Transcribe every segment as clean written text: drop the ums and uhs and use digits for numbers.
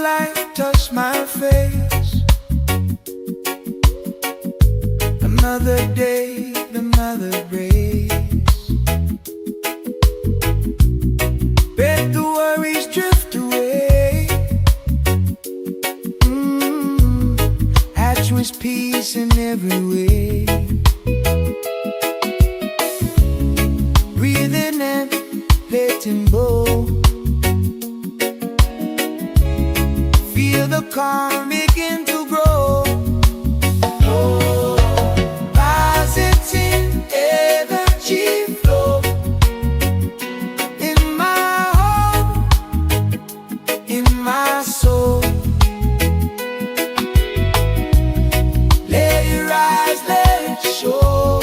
light touched my face. Another day, another race. Bet the worries drift away. I choose peace in every way. Breathing and letting go. Feel the calm begin to grow. Positive energy flow in my heart, in my soul. Let it rise, let it show.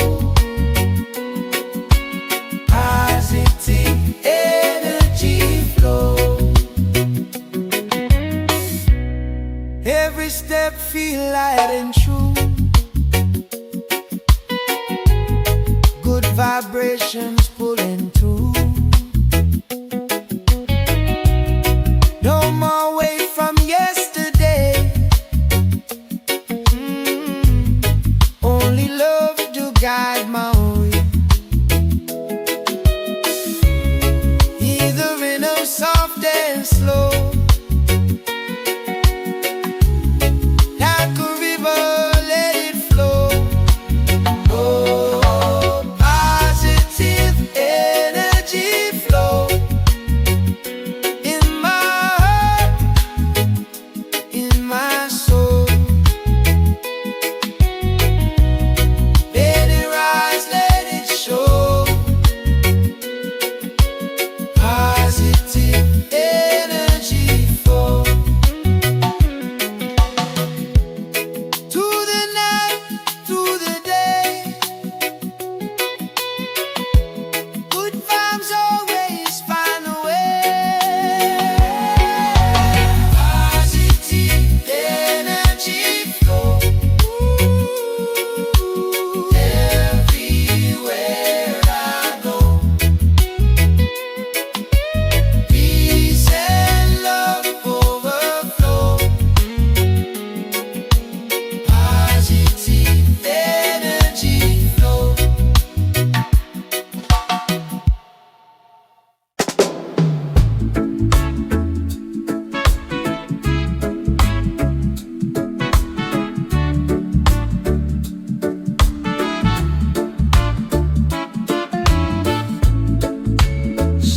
Positive energy flow. Every step feel light and true. Good vibrations pulling through. No more wait from yesterday. Only love to guide my way. Either in a soft and slow.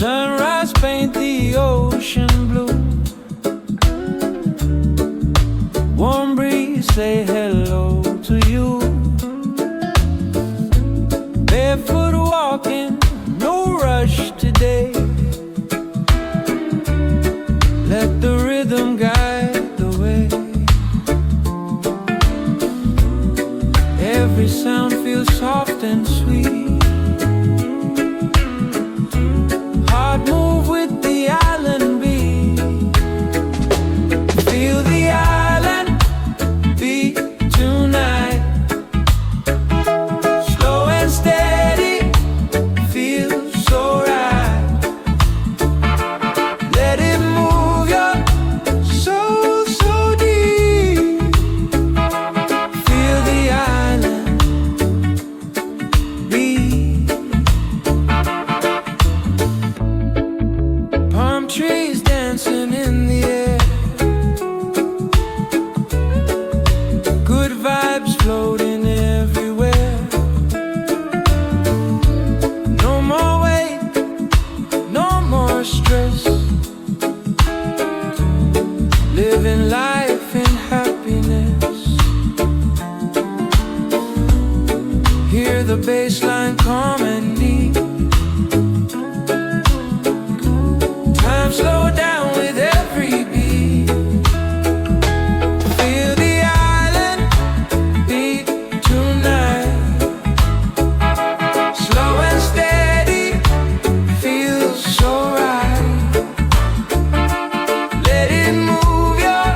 Sunrise paint the ocean blue. Warm breeze say hello to you. Barefoot walking, no rush today. Let the rhythm guide the way. Every sound feels soft and sweet. Move with the island beat. Feel the island beat tonight. Slow and steady, feels so right. Let it move your soul so deep. Feel the island beat. Trees dancing in the air. Good vibes floating everywhere. No more wait, no more stress. Living life in happiness. Hear the bass line calm and deep. Slow down with every beat. Feel the island beat tonight. Slow and steady, feels so right. Let it move your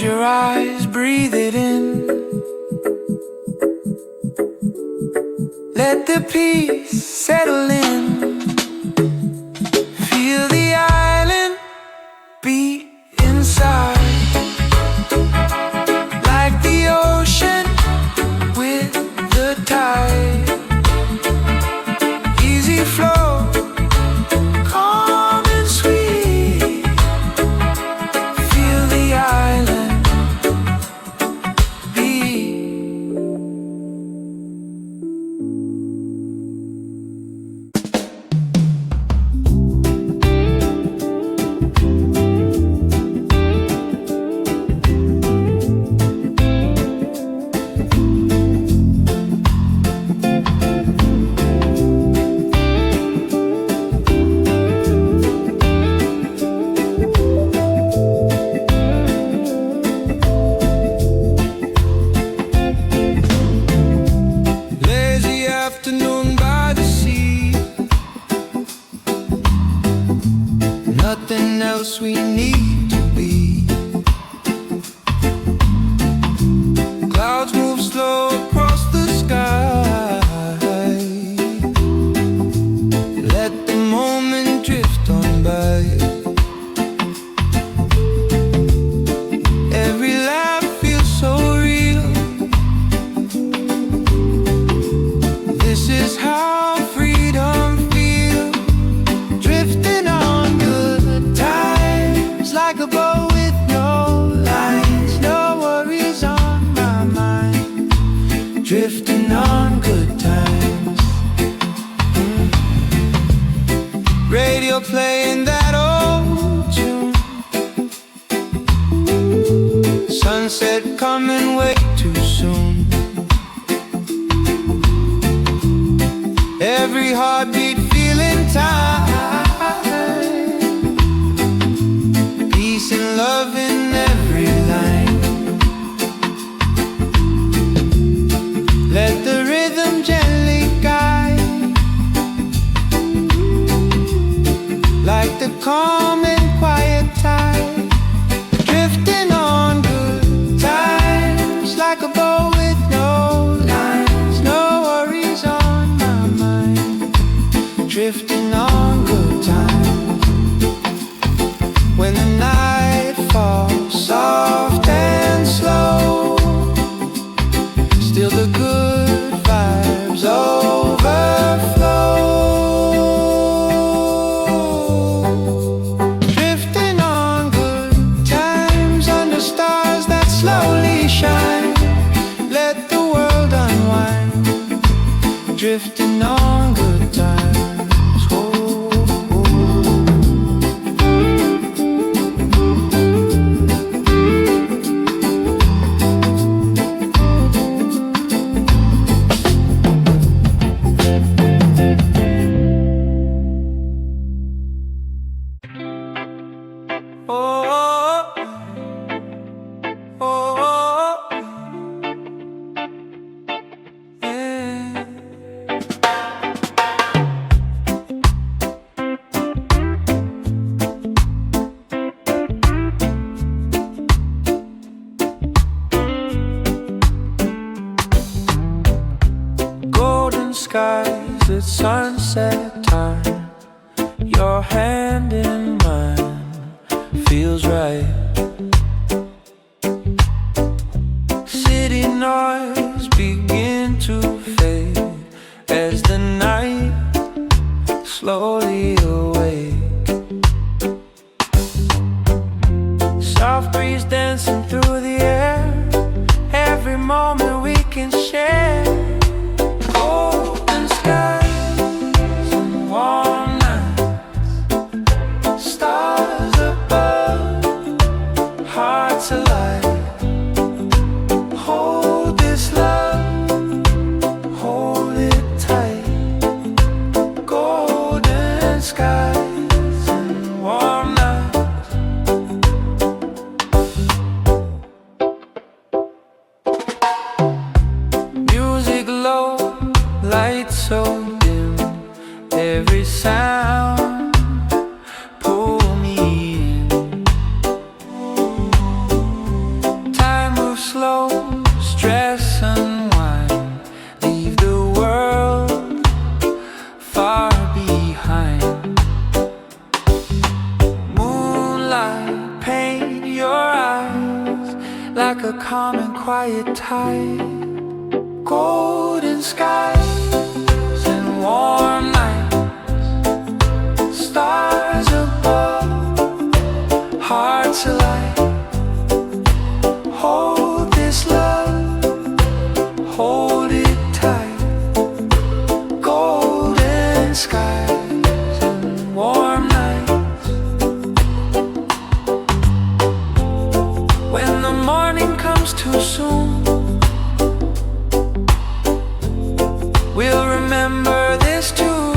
Close your eyes, breathe it in. Let the peace settle in. Feel the island beat inside, like the ocean with the tide. Easy flow, calm and sweet. Feel the island beat. Lazy afternoon by the sea. Nothing else we need to be. Clouds move slow across the sky. Let the moment drift on by. Every laugh feels so real. This is how freedom feels. Drifting on good times, like a boat with no lines. No worries on my mind. Drifting on good times. Radio playing that old tune. Sunset coming way too soon. Every heartbeat feeling time. Peace and love in every line. Let the rhythm gently guide, like the calm and quiet tide. Drifting on good times, like a boat with no lines. No worries on my mind. Drifting on good times. When the night falls soft and slow, still the good vibes overflow. Drifting on good times under stars that slowly shine. Let the world unwind. Drifting on good times. Oh, oh. Oh, oh, oh, yeah. Golden skies at sunset time. Your hand in mine feels right. City noise begin to fade as the night slowly awake. Soft breeze dancing through the air. Every moment we can share. Golden skies and warm nights. Stars above, hearts alive. Hold this love, hold it tight. Golden skies and warm nights. Music low, lights so dim. Every sound pull me in. the calm and quiet tide, golden skies and warm nights, stars above, hearts alight. Hold this love, hold it tight. Golden skies and warm nights. When the morning comes too soon, we'll remember this too.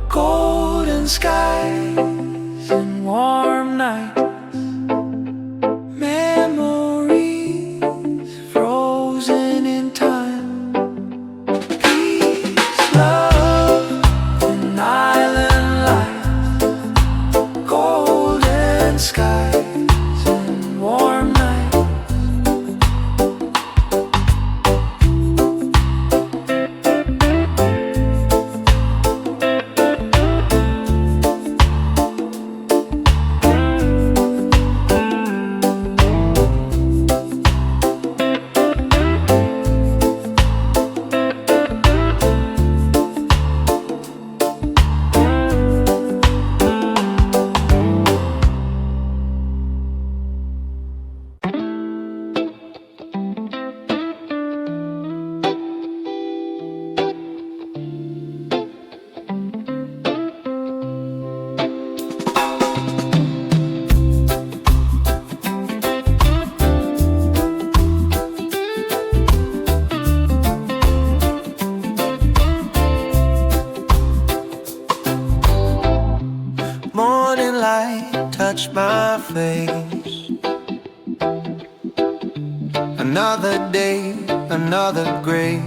Golden skies and warm nights. Memories frozen in time. Peace, love, and island life. Golden skies and warm nights. Morning light touched my face. Another day, another grace.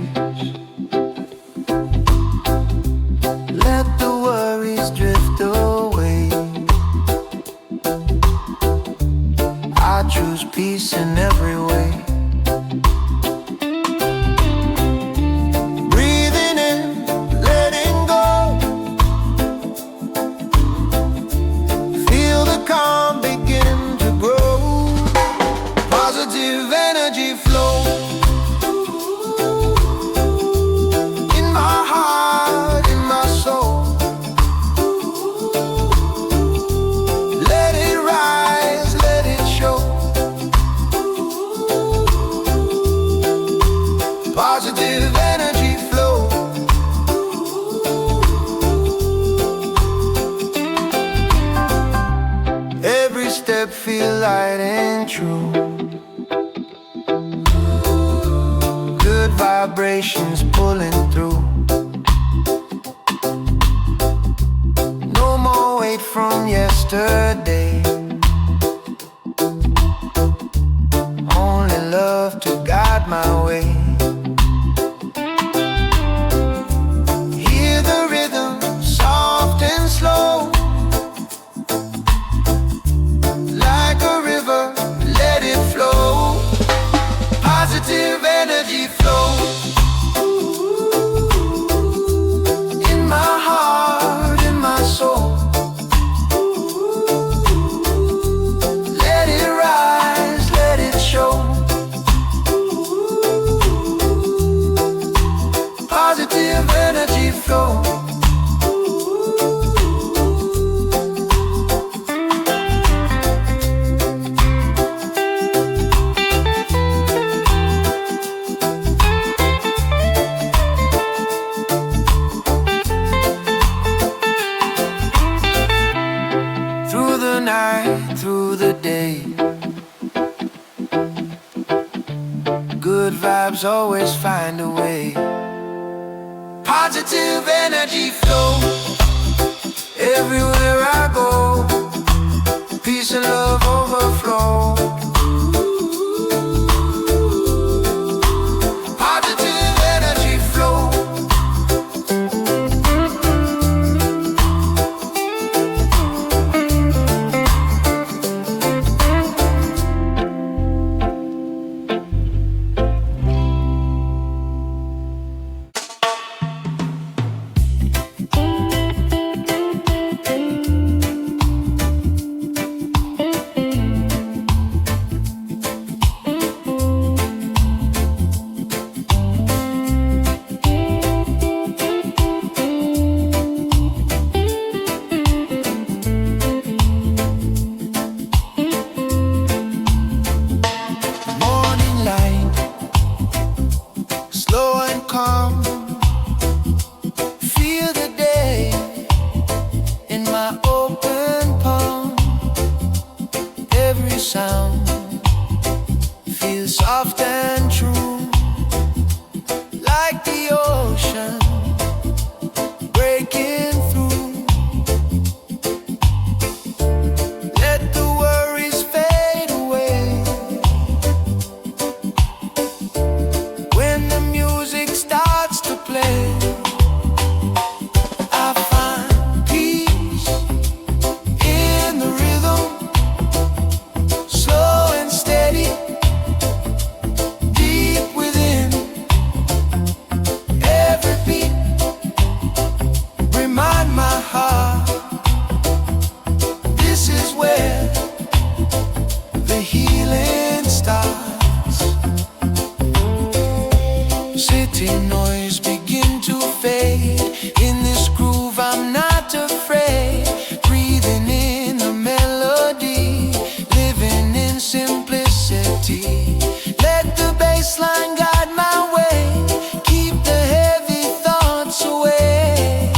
Let the worries drift away. I choose peace in every way. Breathing in, letting go. Feel the calm begin to grow. Positive energy flow in my heart, in my soul. Let it rise, let it show. Positive energy flow. Every step feel light and true. Good vibrations pulling through. No more weight from yesterday. Only love to guide my way. Hear the rhythm, soft and slow. Like a river, let it flow. Positive energy flow in my heart, in my soul. Let it rise, let it show. Positive energy flow. Through the night, through the day, good vibes always find a way. Positive energy flow everywhere I go. Peace and love overflow. Positive energy flow. city noise begin to fade. In this groove I'm not afraid, breathing in the melody, living in simplicity. Let the bass line guide my way, keep the heavy thoughts away.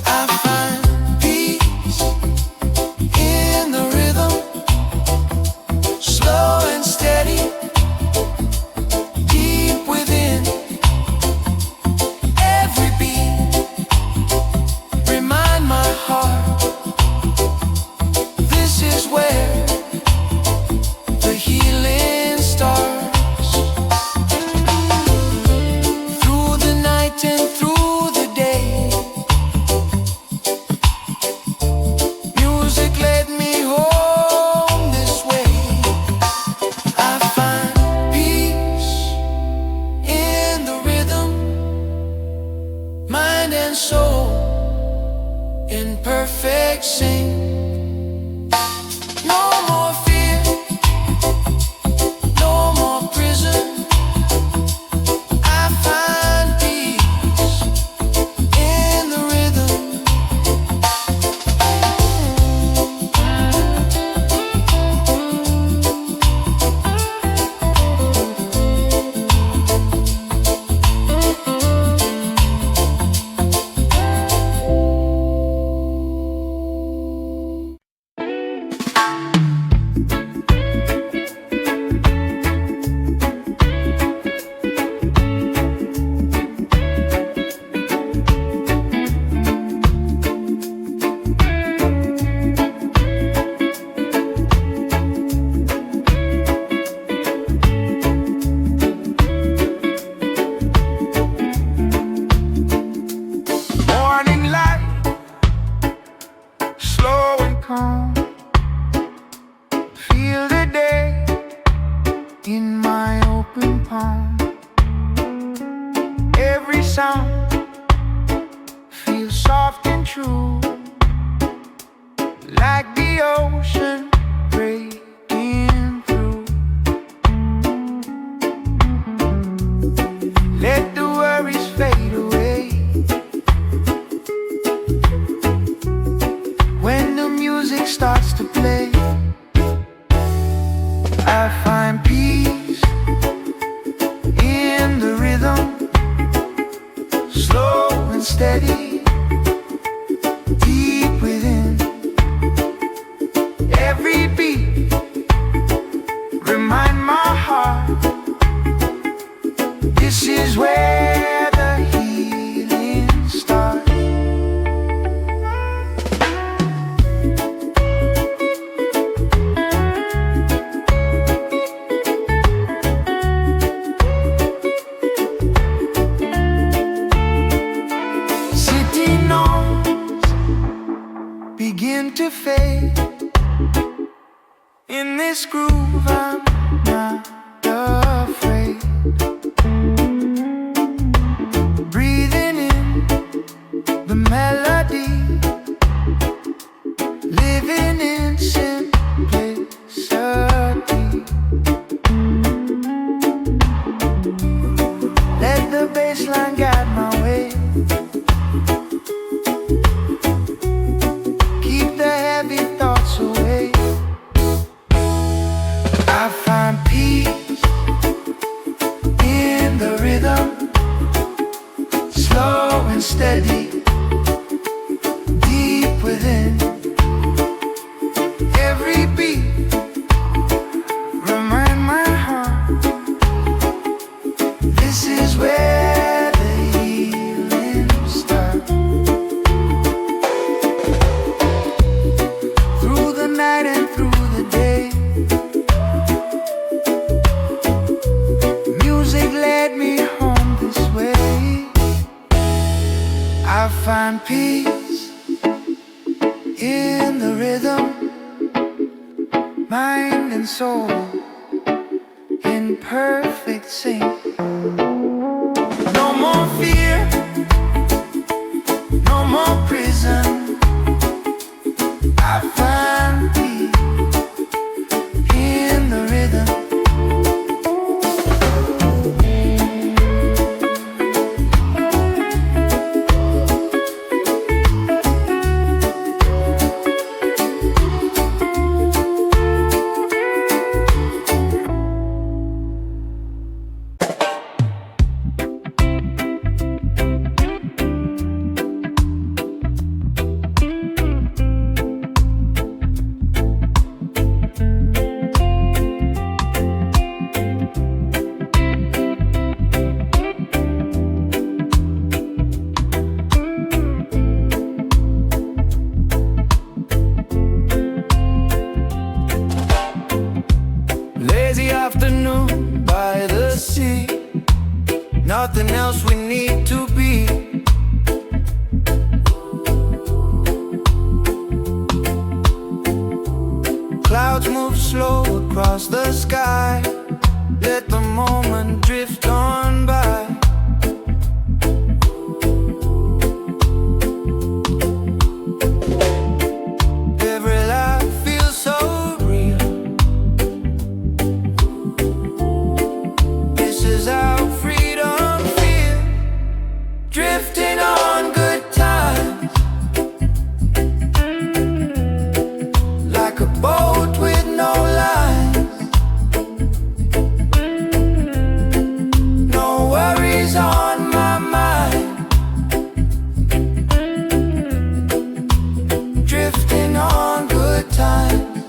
I find peace in the rhythm, slow and steady, deep within. Every beat remind my heart, this is where the healing starts. Through the night and through the day, music led me home this way. I find peace in the rhythm, mind and soul in perfect sync. No more fear, no more prison. I find peace in the rhythm. Morning light, slow and calm. Feel the day in my open palm. Every sound feels soft and true, like the ocean breaking through. Let the worries fade away when the music starts to play. I find peace in the rhythm, slow and steady, deep within. Every beat remind my heart, this is where the healing starts. City noise begin to fade. In this groove I'm not afraid, breathing in the melody, living in simplicity. Let the bass line guide my way, keep the heavy thoughts away. I find peace in the rhythm, slow and steady, deep within. Every beat remind my heart, this is where the healing starts. Through the night and through the day, music led me home this way. I find peace in the rhythm, mind and soul in perfect sync. No more fear, no more prison. I find peace in the rhythm. place we need to be. Clouds move slow across the sky. Let the moment drift on by. Every laugh feels so real. This is how freedom feels. Drifting on good times, like a boat with no lines. No worries on my mind. Drifting on good times.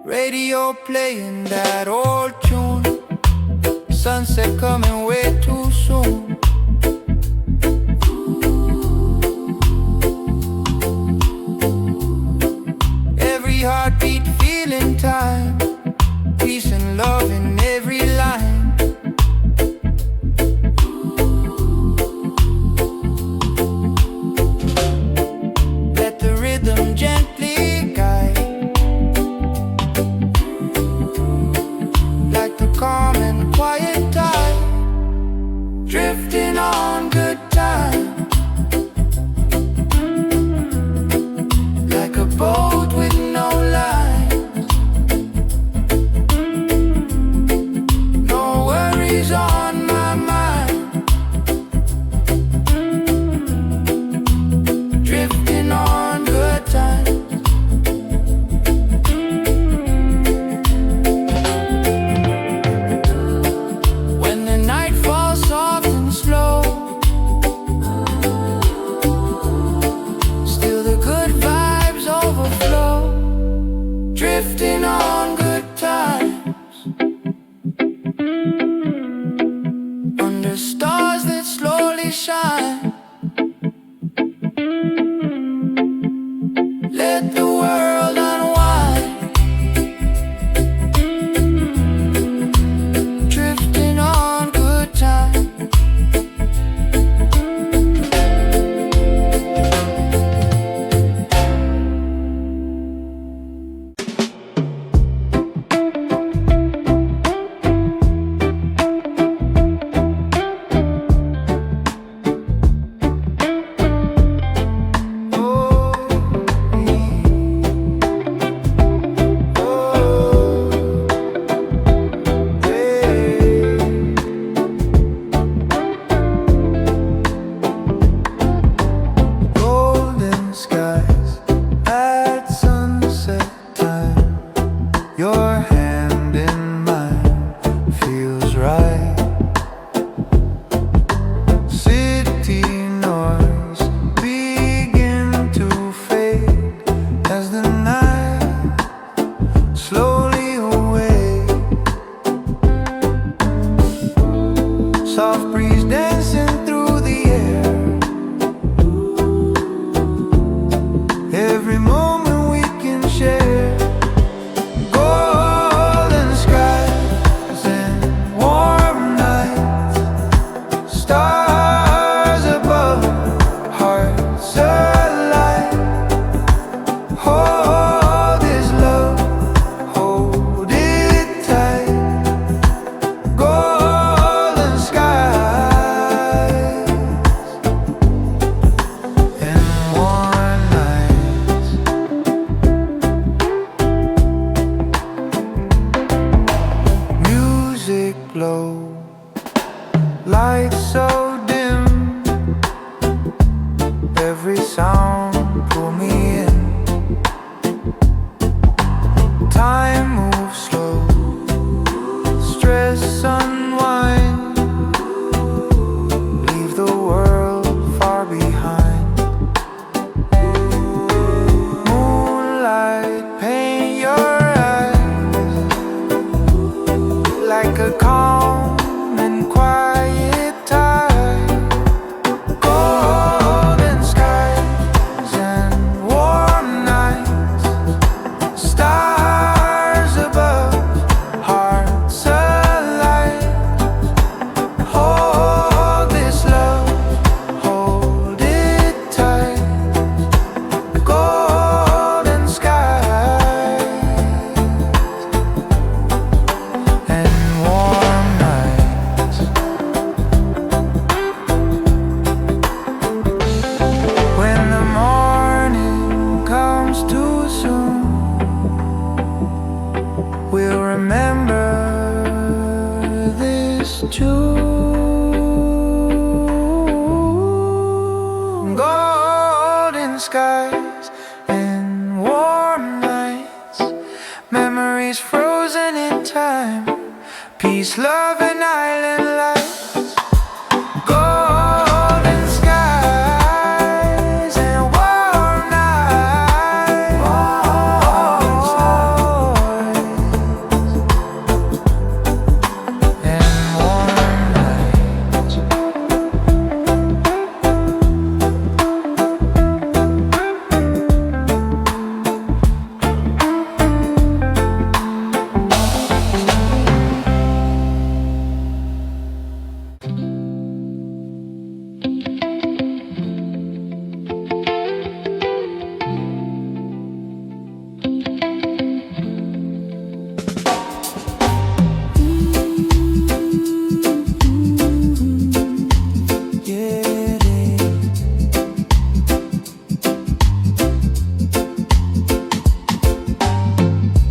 Radio playing that old tune. Sunset coming way too soon. Every heartbeat feeling time. Peace and love in every line. Let the rhythm gently guide, like the calm and quiet tide. Drifting on good times, like a boat with no lines. No worries on my mind. Drifting on good times. When the night falls soft and slow, still the good vibes overflow. Drifting on good times, under stars that slowly shine. Let the world unwind. Drifting on good times. Golden skies at sunset time. Your hand in mine feels right. City noise begin to fade as the night slowly away. Soft breeze dancing through the air. Every moment we can share. Golden skies and warm nights. Stars above, hearts alight. Hold this love, hold it tight. Golden skies and warm nights. Music low, lights so dim. Every sound pull me in. Time moves slow, stress unwind. Leave the world far behind. Moonlight paint your eyes like a calm and quiet tide. Golden skies and warm nights. Stars above, We'll remember this tune. Golden skies and warm nights, memories frozen in time, peace, love, and island life. Golden skies and warm nights, and warm nights.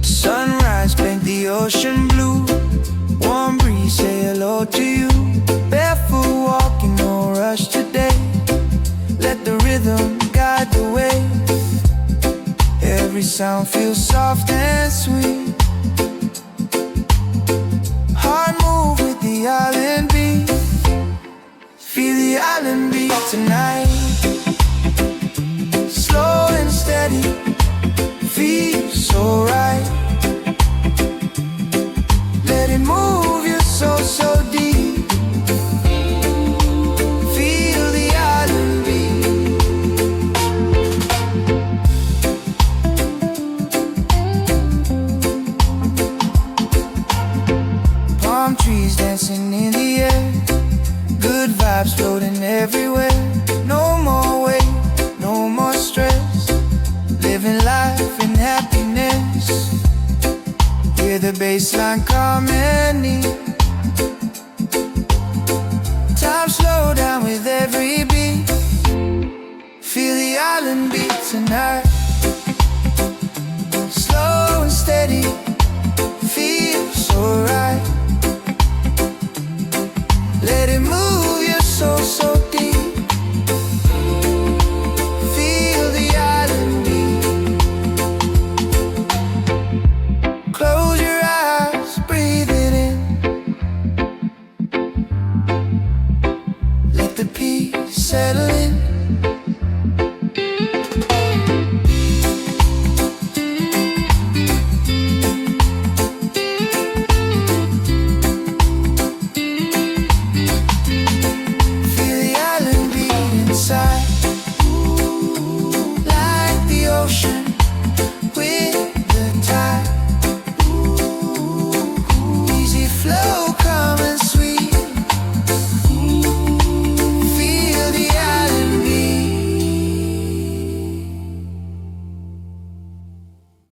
Sunrise paint the ocean blue, warm breeze say hello to you. Barefoot walking, no rush today, let the rhythm guide the way. Every sound feels soft and sweet, heart move with the island beat. Feel the island beat tonight, slow and steady, feels so right. Let it move your soul so deep. Feel the island beat. Palm trees dancing in the air, good vibes floating everywhere. No more weight, no more stress, living life in happiness. Hear the bassline come and near, time slow down with every beat. Feel the island beat tonight, slow and steady,